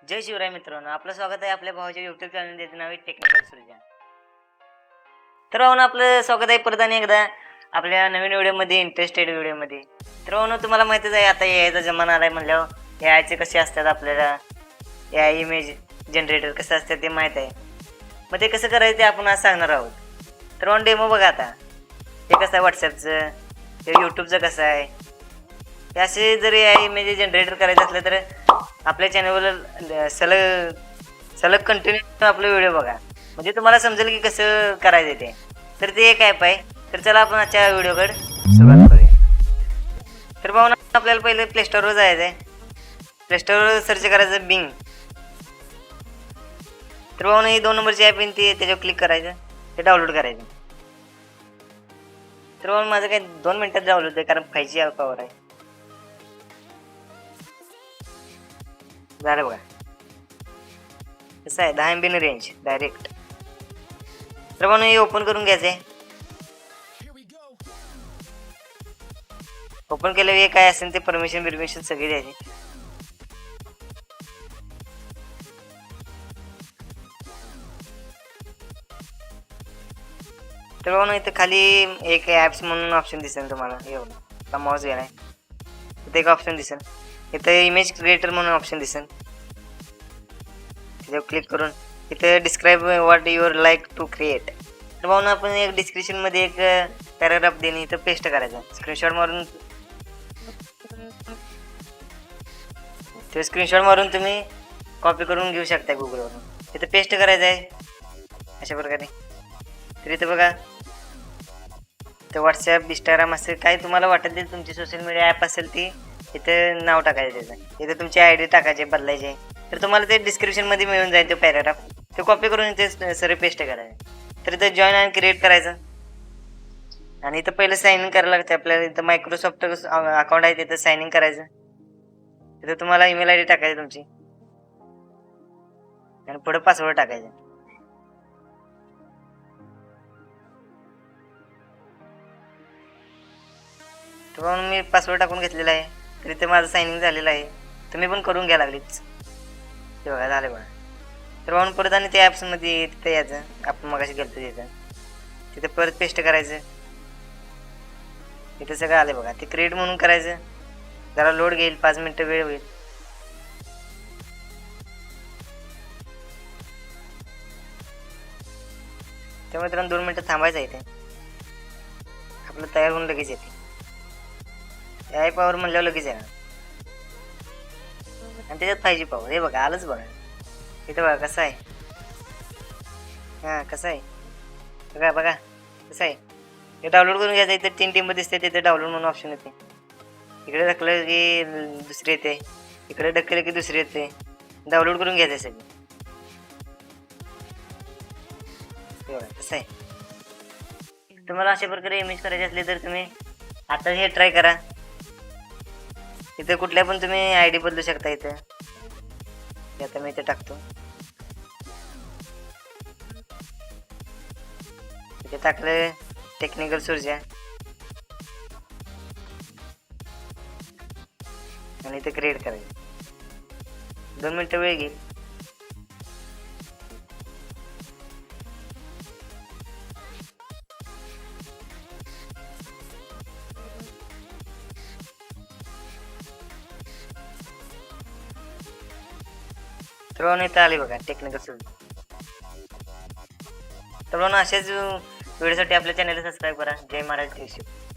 जय शिवराय मित्रांनो, आपलं स्वागत आहे आपल्या भावाच्या युट्यूब चॅनल ज्याचं नाव आहे टेक्निकल सृजन. तर भाऊन आपलं स्वागत आहे परत आणि एकदा आपल्या नवीन व्हिडिओमध्ये, इंटरेस्टेड व्हिडिओमध्ये. तर भाऊन तुम्हाला माहितीच आहे आता यायचा जमाना आलाय म्हणल्यावर यायचे कसे असतात आपल्याला या इमेज जनरेटर कसं असतं ते माहीत आहे. मग ते कसं करायचं ते आपण आज सांगणार आहोत. तर भाऊन डेमो बघा आता. हे कसं आहे व्हॉट्सॲपचं, हे यूट्यूबचं कसं आहे. हे असे जर या इमेज जनरेटर करायचं असलं तर आपल्या चॅनलवर सलग कंटिन्यू आपले व्हिडिओ बघा, म्हणजे तुम्हाला समजेल की कसं करायचं ते. तर ते एक ॲप आहे. तर चला आपण आजच्या व्हिडिओकडे सुरुवात करूया. तर भावना आपल्याला पहिले प्लेस्टोरवर जायचं आहे. प्लेस्टोरवर सर्च करायचं बिंग. तर भावना ही 2 नंबरची ॲप आहे ती त्याच्यावर क्लिक करायचं, ते डाउनलोड करायचं. तर भाऊ माझं काही 2 मिनिटात डाउनलोड आहे कारण 5G पॉवर आहे. झालं बघा. कसं आहे 10 MB रेंज डायरेक्ट. तर म्हणून हे ओपन करून घ्यायचं आहे. ओपन केल्यावर हे काय असेल ते परमिशन सगळी द्यायची. तर म्हणून इथं खाली एक ॲप्स म्हणून ऑप्शन दिसेल तुम्हाला. हे बघा माऊस गेलाय इथं एक ऑप्शन दिसेल. इथं इमेज क्रिएटर म्हणून ऑप्शन दिसेल. त्याच्यावर क्लिक करून इथे describe what your like to create. तर भाऊन आपण एक डिस्क्रिप्शनमध्ये एक पॅराग्राफ देणे इथं पेस्ट करायचा. स्क्रीनशॉट मारून तुम्ही कॉपी करून घेऊ शकता गुगलवरून. इथं पेस्ट करायचं आहे अशा प्रकारे. तर इथं बघा तर व्हॉट्सॲप, इंस्टाग्राम असं काय तुम्हाला वाटेल ते तुमची सोशल मीडिया ॲप असेल ती इथं नाव टाकायचं त्याचं. इथं तुमची ID टाकायचे बदलायचे. तर तुम्हाला ते डिस्क्रिप्शनमध्ये मिळून जाईल तो पॅराग्राफ. ते कॉपी करून इथे सर पेस्ट करायचं. तर इथं जॉईन आणि क्रिएट करायचं. आणि इथं पहिलं साइन इन करायला लागतं आपल्याला. इथं मायक्रोसॉफ्ट अकाउंट आहे तिथं साइन इन करायचं. तिथं तुम्हाला ईमेल ID टाकायची तुमची आणि पुढे पासवर्ड टाकायचा. तर म्हणून मी पासवर्ड टाकून घेतलेला आहे. तर इथे माझं साइन इन झालेलं आहे. तुम्ही पण करून घ्या लागलीच. ते बघा झालं बघा. तर म्हणून परत आणि त्या ॲप्समध्ये तिथं यायचं आपण मगाशी गेलतो तिथं. तिथं परत पेस्ट करायचं. इथं सगळं आलं बघा. ते क्रिएट म्हणून करायचं. जरा लोड घेईल, 5 मिनटं वेळ होईल. त्यामुळे मित्रांनो 2 मिनटं थांबायचं आहे. ते आपलं तयार होऊन लगेच येते. AI पॉवर म्हणल्यावर लगेच येणार. आणि त्याच्यात 5G पॉवर. हे बघा आलंच बघा. इथं बघा कसं आहे. हां कसं आहे बघा बघा कसं आहे. हे डाउनलोड करून घ्यायचं. इथं 3 टिंब दिसते. तिथे डाउनलोड म्हणून ऑप्शन येते. इकडे ढकलं की दुसरी येते, इकडे ढकलं की दुसरी येते. डाउनलोड करून घ्यायचं सगळं. हे बघा कसं आहे. तुम्हाला अशा प्रकारे इमेज करायचे असले तर तुम्ही आता हे ट्राय करा. इथं कुठल्या पण तुम्ही ID बदलू शकता. इथं आता मी इथे टाकतो. इथे टाकलं टेक्निकल सृजन आणि इथे क्रिएट करायचं. 2 मिनटं वेळ घेईल. तर म्हणून इथं आली बघा टेक्निकल सृजन. तर म्हणून असेच व्हिडिओसाठी आपल्या चॅनलला सबस्क्राईब करा. जय महाराज जय शिव.